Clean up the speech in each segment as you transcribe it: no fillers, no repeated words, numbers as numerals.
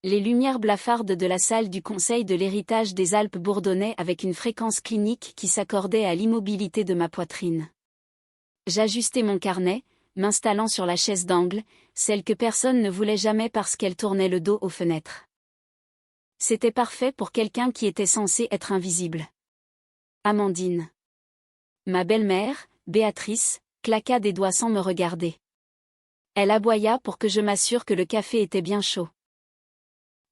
Les lumières blafardes de la salle du Conseil de l'héritage des Alpes bourdonnaient avec une fréquence clinique qui s'accordait à l'immobilité de ma poitrine. J'ajustai mon carnet, m'installant sur la chaise d'angle, celle que personne ne voulait jamais parce qu'elle tournait le dos aux fenêtres. C'était parfait pour quelqu'un qui était censé être invisible. Amandine. Ma belle-mère, Béatrice, claqua des doigts sans me regarder. Elle aboya pour que je m'assure que le café était bien chaud.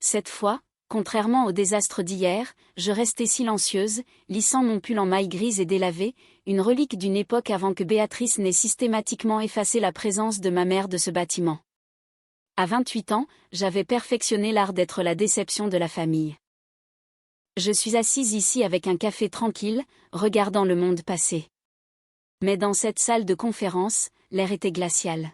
Cette fois, contrairement au désastre d'hier, je restai silencieuse, lissant mon pull en maille grise et délavé, une relique d'une époque avant que Béatrice n'ait systématiquement effacé la présence de ma mère de ce bâtiment. À 28 ans, j'avais perfectionné l'art d'être la déception de la famille. Je suis assise ici avec un café tranquille, regardant le monde passer. Mais dans cette salle de conférence, l'air était glacial.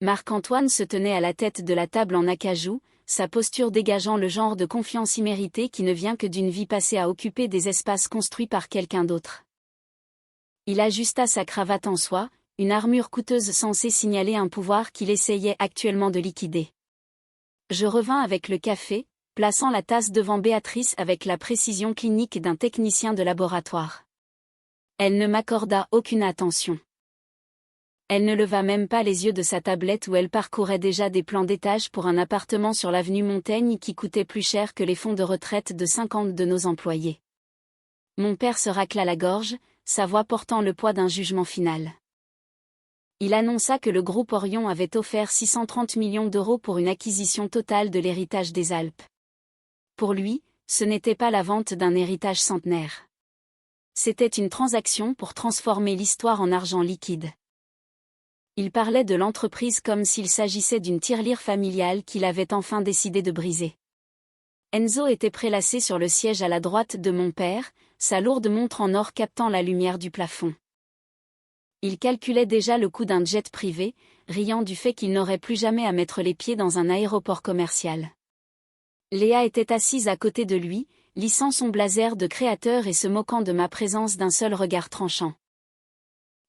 Marc-Antoine se tenait à la tête de la table en acajou, sa posture dégageant le genre de confiance imméritée qui ne vient que d'une vie passée à occuper des espaces construits par quelqu'un d'autre. Il ajusta sa cravate en soie, une armure coûteuse censée signaler un pouvoir qu'il essayait actuellement de liquider. Je revins avec le café, plaçant la tasse devant Béatrice avec la précision clinique d'un technicien de laboratoire. Elle ne m'accorda aucune attention. Elle ne leva même pas les yeux de sa tablette où elle parcourait déjà des plans d'étage pour un appartement sur l'avenue Montaigne qui coûtait plus cher que les fonds de retraite de 50 de nos employés. Mon père se racla la gorge, sa voix portant le poids d'un jugement final. Il annonça que le groupe Orion avait offert 630 millions d'euros pour une acquisition totale de l'héritage des Alpes. Pour lui, ce n'était pas la vente d'un héritage centenaire. C'était une transaction pour transformer l'histoire en argent liquide. Il parlait de l'entreprise comme s'il s'agissait d'une tirelire familiale qu'il avait enfin décidé de briser. Enzo était prélassé sur le siège à la droite de mon père, sa lourde montre en or captant la lumière du plafond. Il calculait déjà le coût d'un jet privé, riant du fait qu'il n'aurait plus jamais à mettre les pieds dans un aéroport commercial. Léa était assise à côté de lui, lissant son blazer de créateur et se moquant de ma présence d'un seul regard tranchant.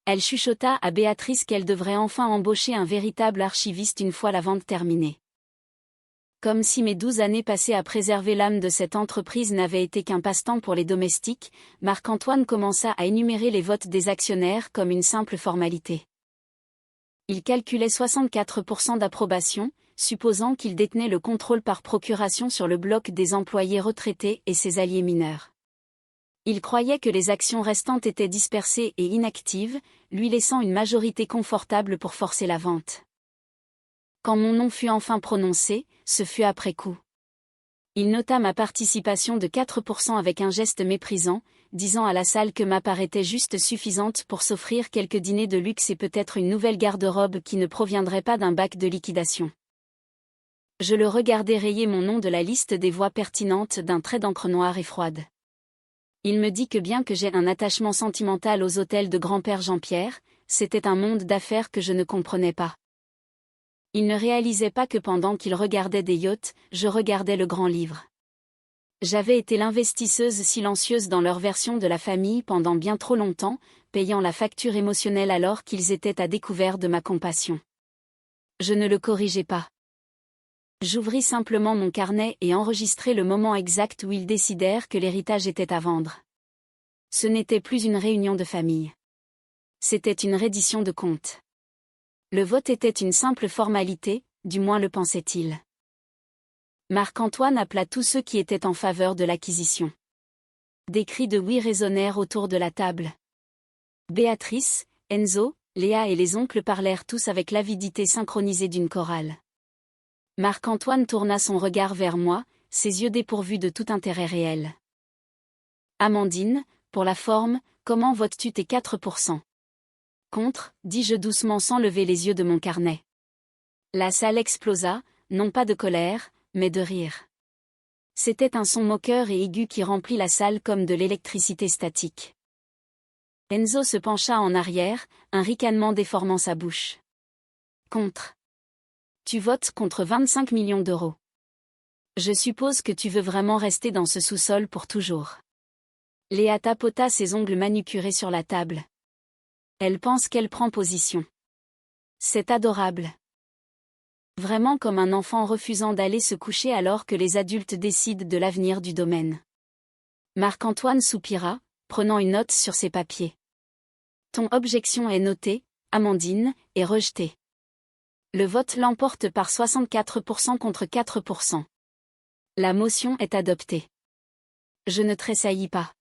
Elle chuchota à Béatrice qu'elle devrait enfin embaucher un véritable archiviste une fois la vente terminée. Comme si mes 12 années passées à préserver l'âme de cette entreprise n'avaient été qu'un passe-temps pour les domestiques, Marc-Antoine commença à énumérer les votes des actionnaires comme une simple formalité. Il calculait 64% d'approbation, supposant qu'il détenait le contrôle par procuration sur le bloc des employés retraités et ses alliés mineurs. Il croyait que les actions restantes étaient dispersées et inactives, lui laissant une majorité confortable pour forcer la vente. Quand mon nom fut enfin prononcé, ce fut après coup. Il nota ma participation de 4% avec un geste méprisant, disant à la salle que m'apparaissait juste suffisante pour s'offrir quelques dîners de luxe et peut-être une nouvelle garde-robe qui ne proviendrait pas d'un bac de liquidation. Je le regardai rayer mon nom de la liste des voix pertinentes d'un trait d'encre noire et froide. Il me dit que bien que j'ai un attachement sentimental aux hôtels de grand-père Jean-Pierre, c'était un monde d'affaires que je ne comprenais pas. Il ne réalisait pas que pendant qu'il regardait des yachts, je regardais le grand livre. J'avais été l'investisseuse silencieuse dans leur version de la famille pendant bien trop longtemps, payant la facture émotionnelle alors qu'ils étaient à découvert de ma compassion. Je ne le corrigeais pas. J'ouvris simplement mon carnet et enregistrai le moment exact où ils décidèrent que l'héritage était à vendre. Ce n'était plus une réunion de famille. C'était une reddition de comptes. Le vote était une simple formalité, du moins le pensait-il. Marc-Antoine appela tous ceux qui étaient en faveur de l'acquisition. Des cris de oui résonnèrent autour de la table. Béatrice, Enzo, Léa et les oncles parlèrent tous avec l'avidité synchronisée d'une chorale. Marc-Antoine tourna son regard vers moi, ses yeux dépourvus de tout intérêt réel. Amandine, pour la forme, comment votes-tu tes 4%? Contre, dis-je doucement sans lever les yeux de mon carnet. La salle explosa, non pas de colère, mais de rire. C'était un son moqueur et aigu qui remplit la salle comme de l'électricité statique. Enzo se pencha en arrière, un ricanement déformant sa bouche. Contre. Tu votes contre 25 millions d'euros. Je suppose que tu veux vraiment rester dans ce sous-sol pour toujours. Léa tapota ses ongles manucurés sur la table. Elle pense qu'elle prend position. C'est adorable. Vraiment comme un enfant refusant d'aller se coucher alors que les adultes décident de l'avenir du domaine. Marc-Antoine soupira, prenant une note sur ses papiers. Ton objection est notée, Amandine, et rejetée. Le vote l'emporte par 64% contre 4%. La motion est adoptée. Je ne tressaillis pas.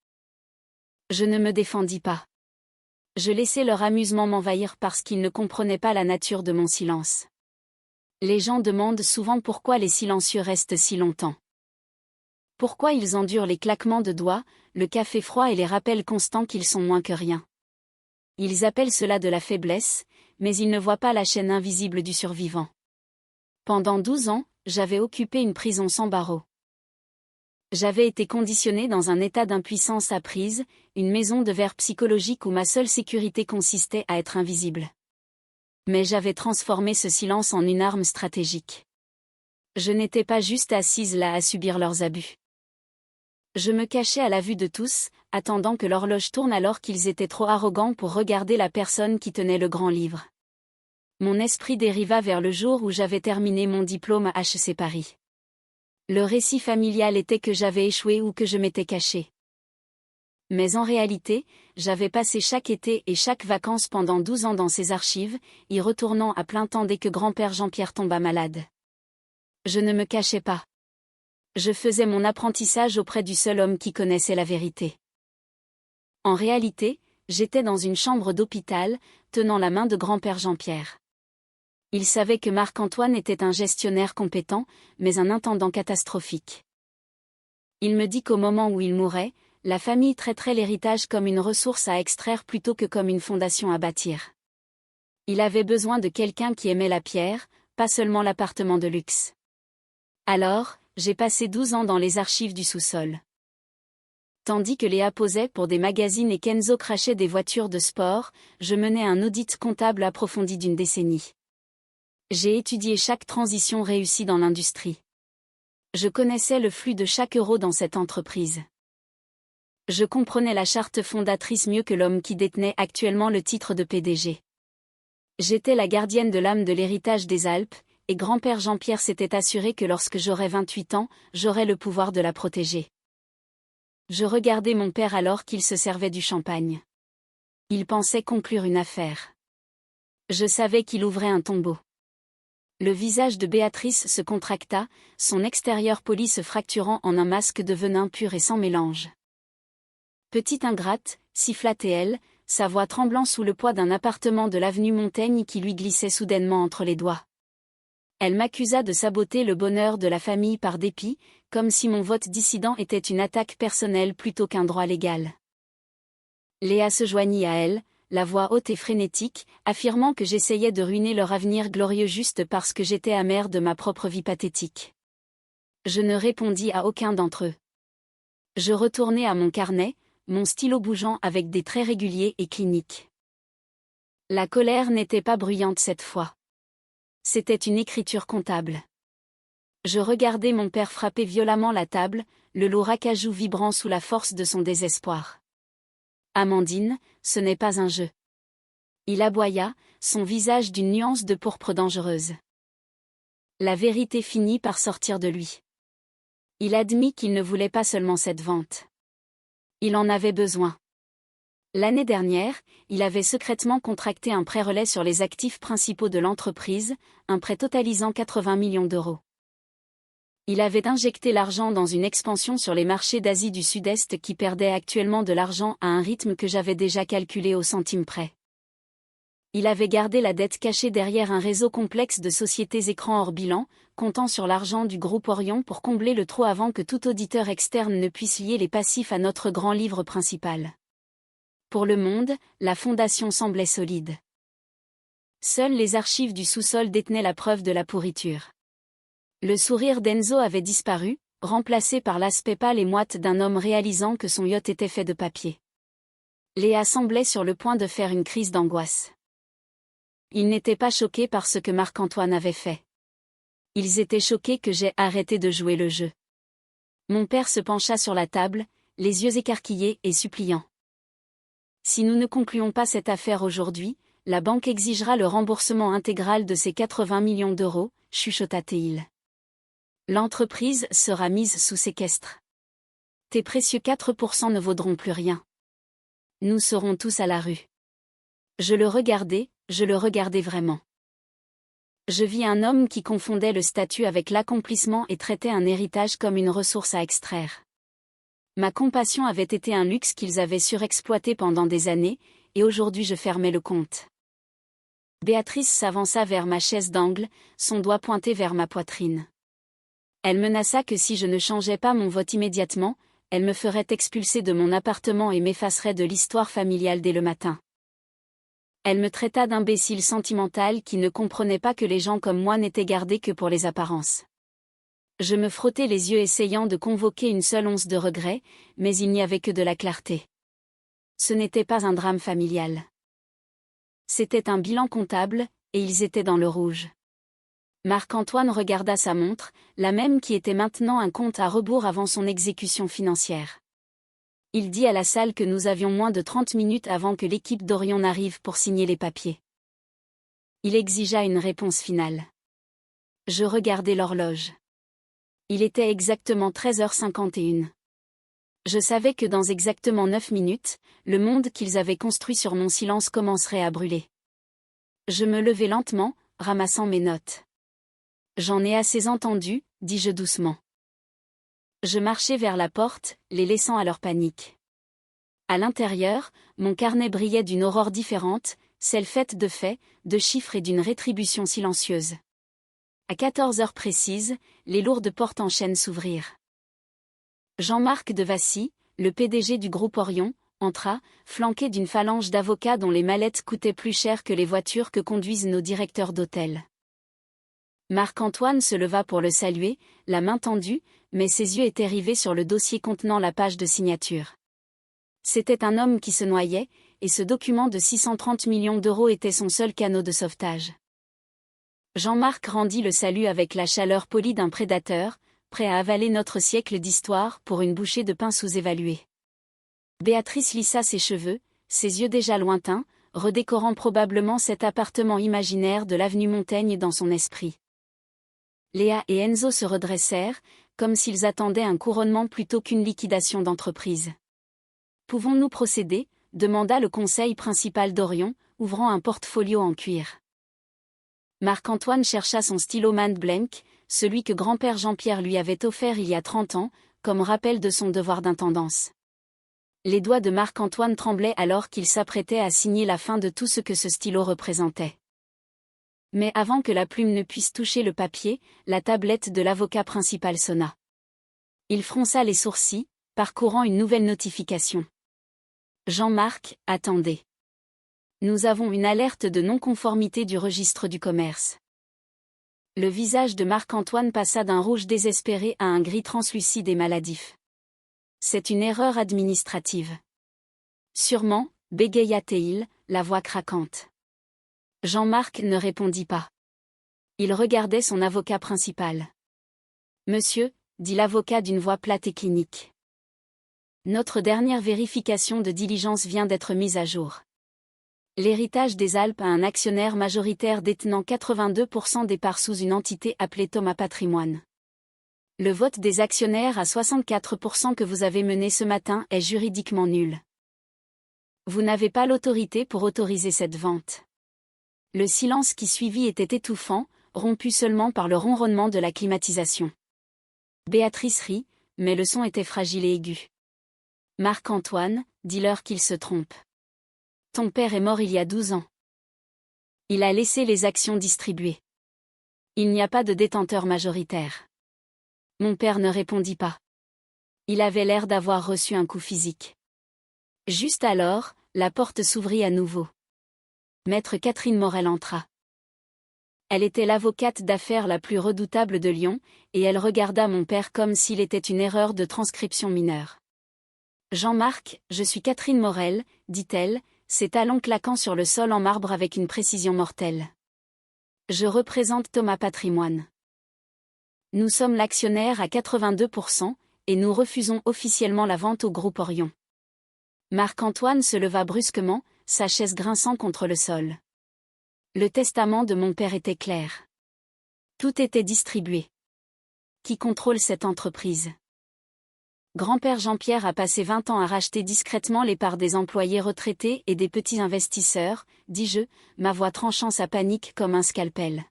Je ne me défendis pas. Je laissai leur amusement m'envahir parce qu'ils ne comprenaient pas la nature de mon silence. Les gens demandent souvent pourquoi les silencieux restent si longtemps. Pourquoi ils endurent les claquements de doigts, le café froid et les rappels constants qu'ils sont moins que rien. Ils appellent cela de la faiblesse, mais ils ne voient pas la chaîne invisible du survivant. Pendant 12 ans, j'avais occupé une prison sans barreaux. J'avais été conditionné dans un état d'impuissance apprise, une maison de verre psychologique où ma seule sécurité consistait à être invisible. Mais j'avais transformé ce silence en une arme stratégique. Je n'étais pas juste assise là à subir leurs abus. Je me cachais à la vue de tous, attendant que l'horloge tourne alors qu'ils étaient trop arrogants pour regarder la personne qui tenait le grand livre. Mon esprit dériva vers le jour où j'avais terminé mon diplôme à HEC Paris. Le récit familial était que j'avais échoué ou que je m'étais caché. Mais en réalité, j'avais passé chaque été et chaque vacances pendant 12 ans dans ces archives, y retournant à plein temps dès que grand-père Jean-Pierre tomba malade. Je ne me cachais pas. Je faisais mon apprentissage auprès du seul homme qui connaissait la vérité. En réalité, j'étais dans une chambre d'hôpital, tenant la main de grand-père Jean-Pierre. Il savait que Marc-Antoine était un gestionnaire compétent, mais un intendant catastrophique. Il me dit qu'au moment où il mourait, la famille traiterait l'héritage comme une ressource à extraire plutôt que comme une fondation à bâtir. Il avait besoin de quelqu'un qui aimait la pierre, pas seulement l'appartement de luxe. Alors, j'ai passé 12 ans dans les archives du sous-sol. Tandis que Léa posait pour des magazines et Kenzo crachait des voitures de sport, je menais un audit comptable approfondi d'une décennie. J'ai étudié chaque transition réussie dans l'industrie. Je connaissais le flux de chaque euro dans cette entreprise. Je comprenais la charte fondatrice mieux que l'homme qui détenait actuellement le titre de PDG. J'étais la gardienne de l'âme de l'héritage des Alpes, et grand-père Jean-Pierre s'était assuré que lorsque j'aurais 28 ans, j'aurais le pouvoir de la protéger. Je regardais mon père alors qu'il se servait du champagne. Il pensait conclure une affaire. Je savais qu'il ouvrait un tombeau. Le visage de Béatrice se contracta, son extérieur poli se fracturant en un masque de venin pur et sans mélange. Petite ingrate, siffla-t-elle, sa voix tremblant sous le poids d'un appartement de l'avenue Montaigne qui lui glissait soudainement entre les doigts. Elle m'accusa de saboter le bonheur de la famille par dépit, comme si mon vote dissident était une attaque personnelle plutôt qu'un droit légal. Léa se joignit à elle, la voix haute et frénétique, affirmant que j'essayais de ruiner leur avenir glorieux juste parce que j'étais amère de ma propre vie pathétique. Je ne répondis à aucun d'entre eux. Je retournai à mon carnet, mon stylo bougeant avec des traits réguliers et cliniques. La colère n'était pas bruyante cette fois. C'était une écriture comptable. Je regardais mon père frapper violemment la table, le lourd acajou vibrant sous la force de son désespoir. Amandine, ce n'est pas un jeu. Il aboya, son visage d'une nuance de pourpre dangereuse. La vérité finit par sortir de lui. Il admit qu'il ne voulait pas seulement cette vente. Il en avait besoin. L'année dernière, il avait secrètement contracté un prêt relais sur les actifs principaux de l'entreprise, un prêt totalisant 80 millions d'euros. Il avait injecté l'argent dans une expansion sur les marchés d'Asie du Sud-Est qui perdait actuellement de l'argent à un rythme que j'avais déjà calculé au centime près. Il avait gardé la dette cachée derrière un réseau complexe de sociétés écrans hors bilan, comptant sur l'argent du groupe Orion pour combler le trou avant que tout auditeur externe ne puisse lier les passifs à notre grand livre principal. Pour le monde, la fondation semblait solide. Seules les archives du sous-sol détenaient la preuve de la pourriture. Le sourire d'Enzo avait disparu, remplacé par l'aspect pâle et moite d'un homme réalisant que son yacht était fait de papier. Léa semblait sur le point de faire une crise d'angoisse. Ils n'étaient pas choqués par ce que Marc-Antoine avait fait. Ils étaient choqués que j'ai arrêté de jouer le jeu. Mon père se pencha sur la table, les yeux écarquillés et suppliants. Si nous ne concluons pas cette affaire aujourd'hui, la banque exigera le remboursement intégral de ses 80 millions d'euros, chuchota Teil. L'entreprise sera mise sous séquestre. Tes précieux 4% ne vaudront plus rien. Nous serons tous à la rue. Je le regardais vraiment. Je vis un homme qui confondait le statut avec l'accomplissement et traitait un héritage comme une ressource à extraire. Ma compassion avait été un luxe qu'ils avaient surexploité pendant des années, et aujourd'hui je fermais le compte. Béatrice s'avança vers ma chaise d'angle, son doigt pointé vers ma poitrine. Elle menaça que si je ne changeais pas mon vote immédiatement, elle me ferait expulser de mon appartement et m'effacerait de l'histoire familiale dès le matin. Elle me traita d'imbécile sentimental qui ne comprenait pas que les gens comme moi n'étaient gardés que pour les apparences. Je me frottais les yeux essayant de convoquer une seule once de regret, mais il n'y avait que de la clarté. Ce n'était pas un drame familial. C'était un bilan comptable, et ils étaient dans le rouge. Marc-Antoine regarda sa montre, la même qui était maintenant un compte à rebours avant son exécution financière. Il dit à la salle que nous avions moins de 30 minutes avant que l'équipe d'Orion n'arrive pour signer les papiers. Il exigea une réponse finale. Je regardai l'horloge. Il était exactement 13h51. Je savais que dans exactement 9 minutes, le monde qu'ils avaient construit sur mon silence commencerait à brûler. Je me levai lentement, ramassant mes notes. J'en ai assez entendu, dis-je doucement. Je marchai vers la porte, les laissant à leur panique. À l'intérieur, mon carnet brillait d'une aurore différente, celle faite de faits, de chiffres et d'une rétribution silencieuse. À 14 heures précises, les lourdes portes en chêne s'ouvrirent. Jean-Marc Devassy, le PDG du groupe Orion, entra, flanqué d'une phalange d'avocats dont les mallettes coûtaient plus cher que les voitures que conduisent nos directeurs d'hôtel. Marc-Antoine se leva pour le saluer, la main tendue, mais ses yeux étaient rivés sur le dossier contenant la page de signature. C'était un homme qui se noyait, et ce document de 630 millions d'euros était son seul canot de sauvetage. Jean-Marc rendit le salut avec la chaleur polie d'un prédateur, prêt à avaler notre siècle d'histoire pour une bouchée de pain sous-évaluée. Béatrice lissa ses cheveux, ses yeux déjà lointains, redécorant probablement cet appartement imaginaire de l'avenue Montaigne dans son esprit. Léa et Enzo se redressèrent, comme s'ils attendaient un couronnement plutôt qu'une liquidation d'entreprise. « Pouvons-nous procéder ?» demanda le conseil principal d'Orion, ouvrant un portfolio en cuir. Marc-Antoine chercha son stylo Mann Blank, celui que grand-père Jean-Pierre lui avait offert il y a 30 ans, comme rappel de son devoir d'intendance. Les doigts de Marc-Antoine tremblaient alors qu'il s'apprêtait à signer la fin de tout ce que ce stylo représentait. Mais avant que la plume ne puisse toucher le papier, la tablette de l'avocat principal sonna. Il fronça les sourcils, parcourant une nouvelle notification. Jean-Marc, attendez. Nous avons une alerte de non-conformité du registre du commerce. Le visage de Marc-Antoine passa d'un rouge désespéré à un gris translucide et maladif. C'est une erreur administrative. Sûrement, bégaya Teil, la voix craquante. Jean-Marc ne répondit pas. Il regardait son avocat principal. Monsieur, dit l'avocat d'une voix plate et clinique. Notre dernière vérification de diligence vient d'être mise à jour. L'héritage des Alpes a un actionnaire majoritaire détenant 82% des parts sous une entité appelée Thomas Patrimoine. Le vote des actionnaires à 64% que vous avez mené ce matin est juridiquement nul. Vous n'avez pas l'autorité pour autoriser cette vente. Le silence qui suivit était étouffant, rompu seulement par le ronronnement de la climatisation. Béatrice rit, mais le son était fragile et aigu. Marc-Antoine, dis-leur qu'ils se trompent. Ton père est mort il y a 12 ans. Il a laissé les actions distribuées. Il n'y a pas de détenteur majoritaire. Mon père ne répondit pas. Il avait l'air d'avoir reçu un coup physique. Juste alors, la porte s'ouvrit à nouveau. Maître Catherine Morel entra. Elle était l'avocate d'affaires la plus redoutable de Lyon, et elle regarda mon père comme s'il était une erreur de transcription mineure. Jean-Marc, je suis Catherine Morel, dit-elle, ses talons claquant sur le sol en marbre avec une précision mortelle. Je représente Thomas Patrimoine. Nous sommes l'actionnaire à 82%, et nous refusons officiellement la vente au groupe Orion. Marc-Antoine se leva brusquement, sa chaise grinçant contre le sol. Le testament de mon père était clair. Tout était distribué. Qui contrôle cette entreprise? Grand-père Jean-Pierre a passé 20 ans à racheter discrètement les parts des employés retraités et des petits investisseurs, dis-je, ma voix tranchant sa panique comme un scalpel.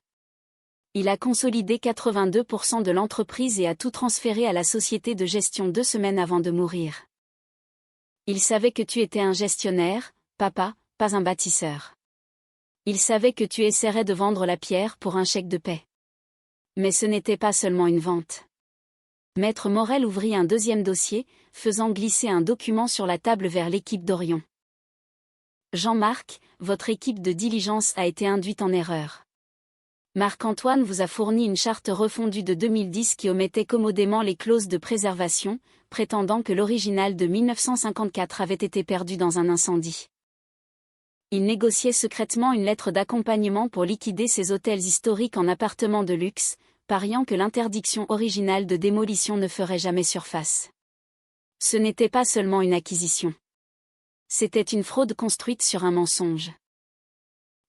Il a consolidé 82% de l'entreprise et a tout transféré à la société de gestion 2 semaines avant de mourir. Il savait que tu étais un gestionnaire, papa, pas un bâtisseur. Il savait que tu essaierais de vendre la pierre pour un chèque de paie. Mais ce n'était pas seulement une vente. Maître Morel ouvrit un deuxième dossier, faisant glisser un document sur la table vers l'équipe d'Orion. Jean-Marc, votre équipe de diligence a été induite en erreur. Marc-Antoine vous a fourni une charte refondue de 2010 qui omettait commodément les clauses de préservation, prétendant que l'original de 1954 avait été perdu dans un incendie. Il négociait secrètement une lettre d'accompagnement pour liquider ces hôtels historiques en appartements de luxe, pariant que l'interdiction originale de démolition ne ferait jamais surface. Ce n'était pas seulement une acquisition. C'était une fraude construite sur un mensonge.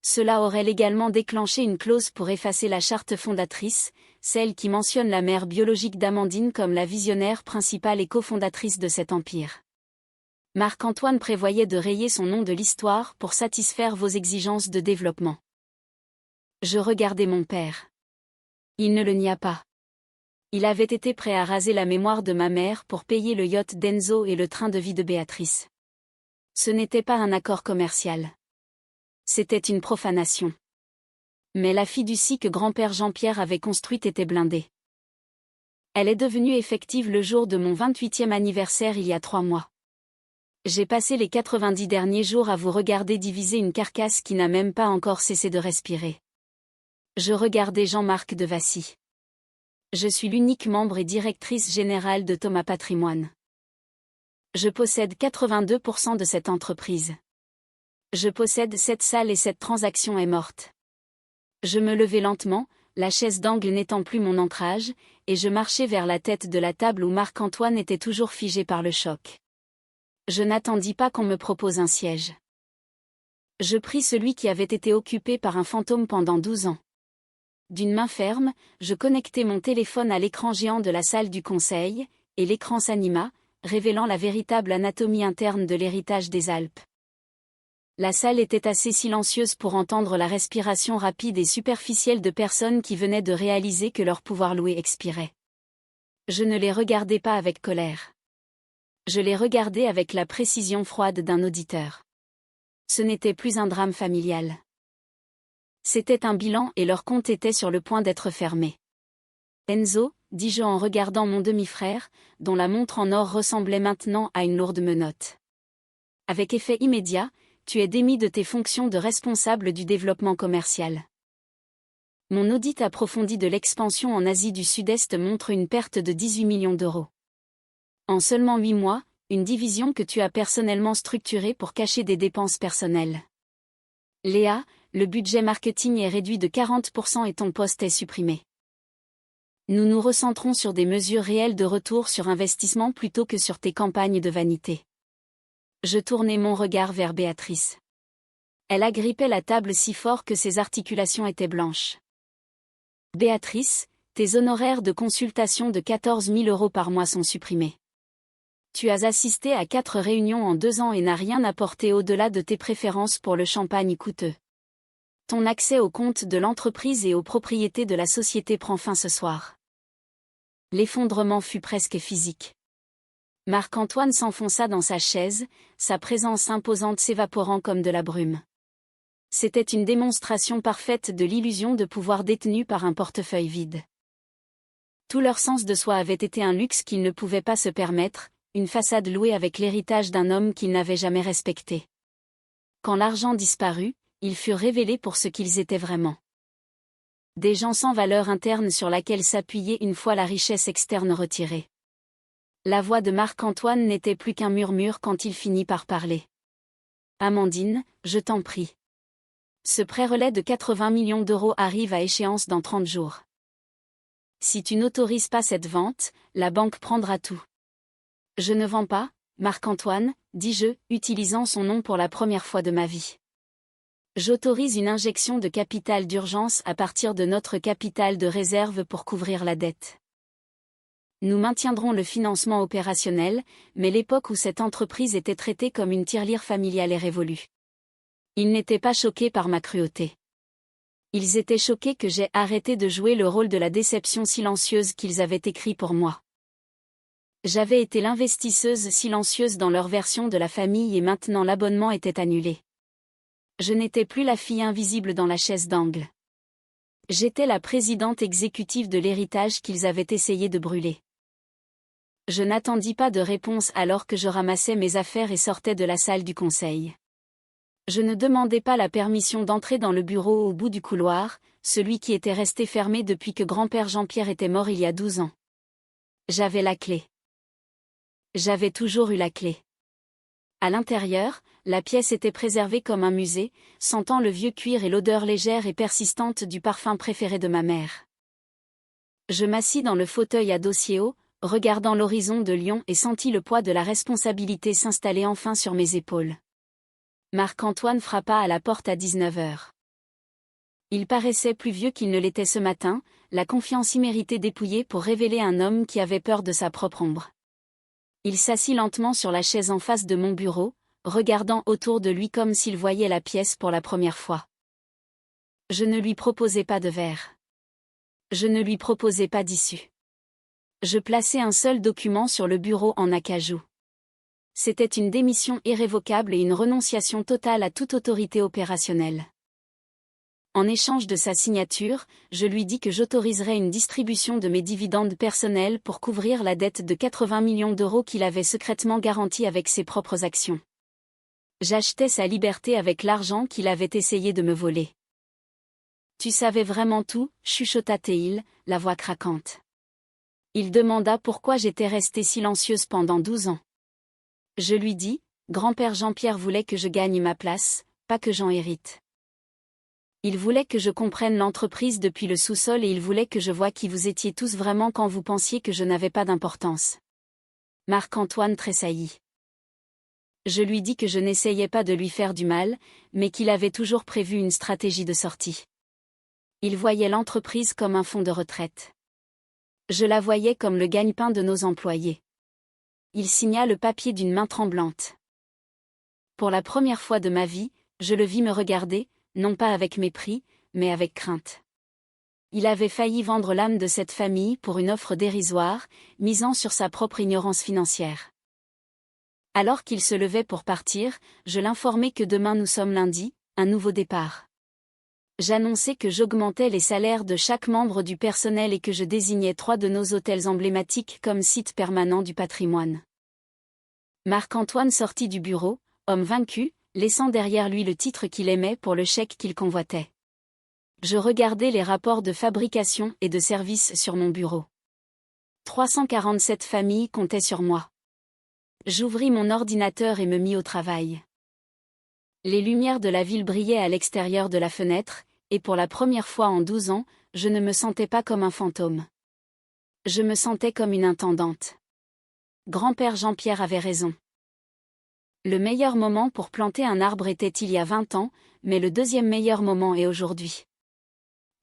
Cela aurait également déclenché une clause pour effacer la charte fondatrice, celle qui mentionne la mère biologique d'Amandine comme la visionnaire principale et cofondatrice de cet empire. Marc-Antoine prévoyait de rayer son nom de l'histoire pour satisfaire vos exigences de développement. Je regardais mon père. Il ne le nia pas. Il avait été prêt à raser la mémoire de ma mère pour payer le yacht d'Enzo et le train de vie de Béatrice. Ce n'était pas un accord commercial. C'était une profanation. Mais la fiducie que grand-père Jean-Pierre avait construite était blindée. Elle est devenue effective le jour de mon 28e anniversaire il y a 3 mois. J'ai passé les 90 derniers jours à vous regarder diviser une carcasse qui n'a même pas encore cessé de respirer. Je regardais Jean-Marc de Vassy. Je suis l'unique membre et directrice générale de Thomas Patrimoine. Je possède 82% de cette entreprise. Je possède cette salle et cette transaction est morte. Je me levai lentement, la chaise d'angle n'étant plus mon ancrage, et je marchai vers la tête de la table où Marc-Antoine était toujours figé par le choc. Je n'attendis pas qu'on me propose un siège. Je pris celui qui avait été occupé par un fantôme pendant 12 ans. D'une main ferme, je connectai mon téléphone à l'écran géant de la salle du conseil, et l'écran s'anima, révélant la véritable anatomie interne de l'héritage des Alpes. La salle était assez silencieuse pour entendre la respiration rapide et superficielle de personnes qui venaient de réaliser que leur pouvoir loué expirait. Je ne les regardais pas avec colère. Je les regardais avec la précision froide d'un auditeur. Ce n'était plus un drame familial. C'était un bilan et leur compte était sur le point d'être fermé. Enzo, dis-je en regardant mon demi-frère, dont la montre en or ressemblait maintenant à une lourde menotte. Avec effet immédiat, tu es démis de tes fonctions de responsable du développement commercial. Mon audit approfondi de l'expansion en Asie du Sud-Est montre une perte de 18 millions d'euros. En seulement 8 mois, une division que tu as personnellement structurée pour cacher des dépenses personnelles. Léa, le budget marketing est réduit de 40% et ton poste est supprimé. Nous nous recentrons sur des mesures réelles de retour sur investissement plutôt que sur tes campagnes de vanité. Je tournai mon regard vers Béatrice. Elle agrippait la table si fort que ses articulations étaient blanches. Béatrice, tes honoraires de consultation de 14 000 € par mois sont supprimés. Tu as assisté à 4 réunions en 2 ans et n'as rien apporté au-delà de tes préférences pour le champagne coûteux. Ton accès aux comptes de l'entreprise et aux propriétés de la société prend fin ce soir. L'effondrement fut presque physique. Marc-Antoine s'enfonça dans sa chaise, sa présence imposante s'évaporant comme de la brume. C'était une démonstration parfaite de l'illusion de pouvoir détenue par un portefeuille vide. Tout leur sens de soi avait été un luxe qu'ils ne pouvaient pas se permettre, une façade louée avec l'héritage d'un homme qu'ils n'avaient jamais respecté. Quand l'argent disparut, ils furent révélés pour ce qu'ils étaient vraiment. Des gens sans valeur interne sur laquelle s'appuyait une fois la richesse externe retirée. La voix de Marc-Antoine n'était plus qu'un murmure quand il finit par parler. Amandine, je t'en prie. Ce prêt-relais de 80 millions d'euros arrive à échéance dans 30 jours. Si tu n'autorises pas cette vente, la banque prendra tout. Je ne vends pas, Marc-Antoine, dis-je, utilisant son nom pour la première fois de ma vie. J'autorise une injection de capital d'urgence à partir de notre capital de réserve pour couvrir la dette. Nous maintiendrons le financement opérationnel, mais l'époque où cette entreprise était traitée comme une tirelire familiale est révolue. Ils n'étaient pas choqués par ma cruauté. Ils étaient choqués que j'ai arrêté de jouer le rôle de la déception silencieuse qu'ils avaient écrit pour moi. J'avais été l'investisseuse silencieuse dans leur version de la famille et maintenant l'abonnement était annulé. Je n'étais plus la fille invisible dans la chaise d'angle. J'étais la présidente exécutive de l'héritage qu'ils avaient essayé de brûler. Je n'attendis pas de réponse alors que je ramassais mes affaires et sortais de la salle du conseil. Je ne demandais pas la permission d'entrer dans le bureau au bout du couloir, celui qui était resté fermé depuis que grand-père Jean-Pierre était mort il y a 12 ans. J'avais la clé. J'avais toujours eu la clé. À l'intérieur, la pièce était préservée comme un musée, sentant le vieux cuir et l'odeur légère et persistante du parfum préféré de ma mère. Je m'assis dans le fauteuil à dossier haut, regardant l'horizon de Lyon et sentis le poids de la responsabilité s'installer enfin sur mes épaules. Marc-Antoine frappa à la porte à 19h. Il paraissait plus vieux qu'il ne l'était ce matin, la confiance imméritée dépouillée pour révéler un homme qui avait peur de sa propre ombre. Il s'assit lentement sur la chaise en face de mon bureau, regardant autour de lui comme s'il voyait la pièce pour la première fois. Je ne lui proposai pas de verre. Je ne lui proposai pas d'issue. Je plaçai un seul document sur le bureau en acajou. C'était une démission irrévocable et une renonciation totale à toute autorité opérationnelle. En échange de sa signature, je lui dis que j'autoriserais une distribution de mes dividendes personnels pour couvrir la dette de 80 millions d'euros qu'il avait secrètement garantie avec ses propres actions. J'achetais sa liberté avec l'argent qu'il avait essayé de me voler. Tu savais vraiment tout, chuchota Théil, la voix craquante. Il demanda pourquoi j'étais restée silencieuse pendant 12 ans. Je lui dis, grand-père Jean-Pierre voulait que je gagne ma place, pas que j'en hérite. Il voulait que je comprenne l'entreprise depuis le sous-sol et il voulait que je voie qui vous étiez tous vraiment quand vous pensiez que je n'avais pas d'importance. Marc-Antoine tressaillit. Je lui dis que je n'essayais pas de lui faire du mal, mais qu'il avait toujours prévu une stratégie de sortie. Il voyait l'entreprise comme un fonds de retraite. Je la voyais comme le gagne-pain de nos employés. Il signa le papier d'une main tremblante. Pour la première fois de ma vie, je le vis me regarder, non pas avec mépris, mais avec crainte. Il avait failli vendre l'âme de cette famille pour une offre dérisoire, misant sur sa propre ignorance financière. Alors qu'il se levait pour partir, je l'informai que demain nous sommes lundi, un nouveau départ. J'annonçai que j'augmentais les salaires de chaque membre du personnel et que je désignais 3 de nos hôtels emblématiques comme site permanent du patrimoine. Marc-Antoine sortit du bureau, homme vaincu, laissant derrière lui le titre qu'il aimait pour le chèque qu'il convoitait. Je regardais les rapports de fabrication et de service sur mon bureau. 347 familles comptaient sur moi. J'ouvris mon ordinateur et me mis au travail. Les lumières de la ville brillaient à l'extérieur de la fenêtre, et pour la première fois en 12 ans, je ne me sentais pas comme un fantôme. Je me sentais comme une intendante. Grand-père Jean-Pierre avait raison. Le meilleur moment pour planter un arbre était il y a 20 ans, mais le deuxième meilleur moment est aujourd'hui.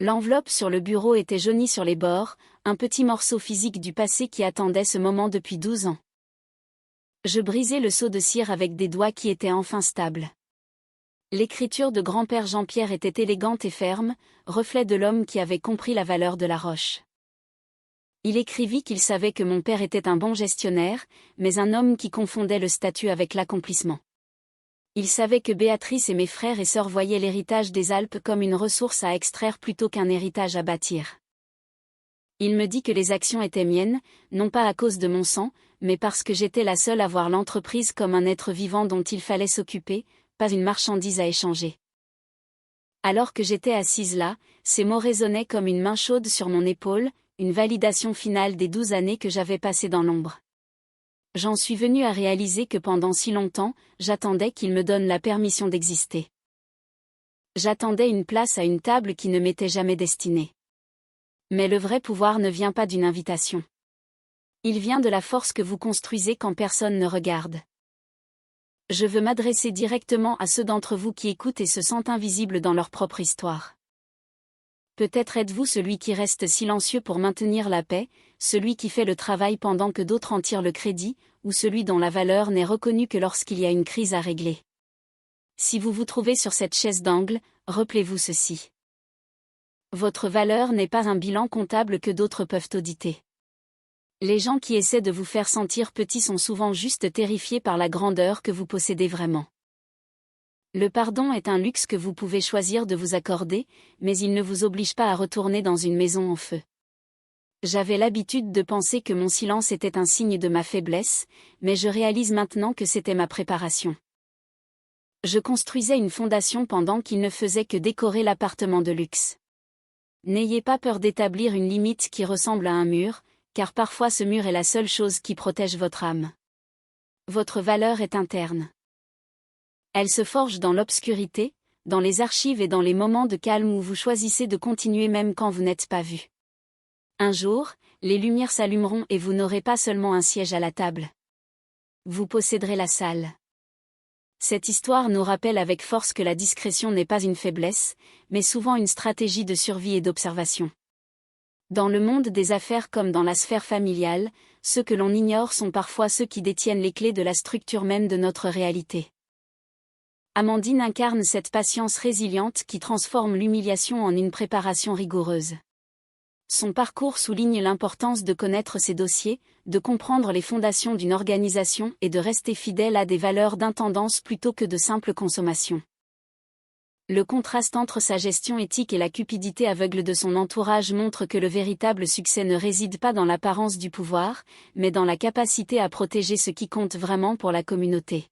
L'enveloppe sur le bureau était jaunie sur les bords, un petit morceau physique du passé qui attendait ce moment depuis 12 ans. Je brisai le seau de cire avec des doigts qui étaient enfin stables. L'écriture de grand-père Jean-Pierre était élégante et ferme, reflet de l'homme qui avait compris la valeur de la roche. Il écrivit qu'il savait que mon père était un bon gestionnaire, mais un homme qui confondait le statut avec l'accomplissement. Il savait que Béatrice et mes frères et sœurs voyaient l'héritage des Alpes comme une ressource à extraire plutôt qu'un héritage à bâtir. Il me dit que les actions étaient miennes, non pas à cause de mon sang, mais parce que j'étais la seule à voir l'entreprise comme un être vivant dont il fallait s'occuper, pas une marchandise à échanger. Alors que j'étais assise là, ces mots résonnaient comme une main chaude sur mon épaule, une validation finale des 12 années que j'avais passées dans l'ombre. J'en suis venue à réaliser que pendant si longtemps, j'attendais qu'il me donne la permission d'exister. J'attendais une place à une table qui ne m'était jamais destinée. Mais le vrai pouvoir ne vient pas d'une invitation. Il vient de la force que vous construisez quand personne ne regarde. Je veux m'adresser directement à ceux d'entre vous qui écoutent et se sentent invisibles dans leur propre histoire. Peut-être êtes-vous celui qui reste silencieux pour maintenir la paix, celui qui fait le travail pendant que d'autres en tirent le crédit, ou celui dont la valeur n'est reconnue que lorsqu'il y a une crise à régler. Si vous vous trouvez sur cette chaise d'angle, rappelez-vous ceci. Votre valeur n'est pas un bilan comptable que d'autres peuvent auditer. Les gens qui essaient de vous faire sentir petit sont souvent juste terrifiés par la grandeur que vous possédez vraiment. Le pardon est un luxe que vous pouvez choisir de vous accorder, mais il ne vous oblige pas à retourner dans une maison en feu. J'avais l'habitude de penser que mon silence était un signe de ma faiblesse, mais je réalise maintenant que c'était ma préparation. Je construisais une fondation pendant qu'il ne faisait que décorer l'appartement de luxe. N'ayez pas peur d'établir une limite qui ressemble à un mur, car parfois ce mur est la seule chose qui protège votre âme. Votre valeur est interne. Elle se forge dans l'obscurité, dans les archives et dans les moments de calme où vous choisissez de continuer même quand vous n'êtes pas vu. Un jour, les lumières s'allumeront et vous n'aurez pas seulement un siège à la table. Vous posséderez la salle. Cette histoire nous rappelle avec force que la discrétion n'est pas une faiblesse, mais souvent une stratégie de survie et d'observation. Dans le monde des affaires comme dans la sphère familiale, ceux que l'on ignore sont parfois ceux qui détiennent les clés de la structure même de notre réalité. Amandine incarne cette patience résiliente qui transforme l'humiliation en une préparation rigoureuse. Son parcours souligne l'importance de connaître ses dossiers, de comprendre les fondations d'une organisation et de rester fidèle à des valeurs d'intendance plutôt que de simple consommation. Le contraste entre sa gestion éthique et la cupidité aveugle de son entourage montre que le véritable succès ne réside pas dans l'apparence du pouvoir, mais dans la capacité à protéger ce qui compte vraiment pour la communauté.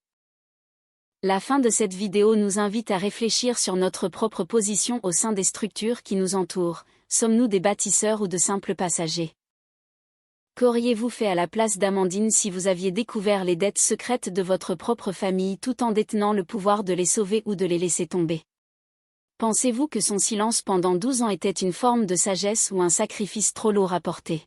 La fin de cette vidéo nous invite à réfléchir sur notre propre position au sein des structures qui nous entourent. Sommes-nous des bâtisseurs ou de simples passagers? Qu'auriez-vous fait à la place d'Amandine si vous aviez découvert les dettes secrètes de votre propre famille tout en détenant le pouvoir de les sauver ou de les laisser tomber? Pensez-vous que son silence pendant 12 ans était une forme de sagesse ou un sacrifice trop lourd à porter?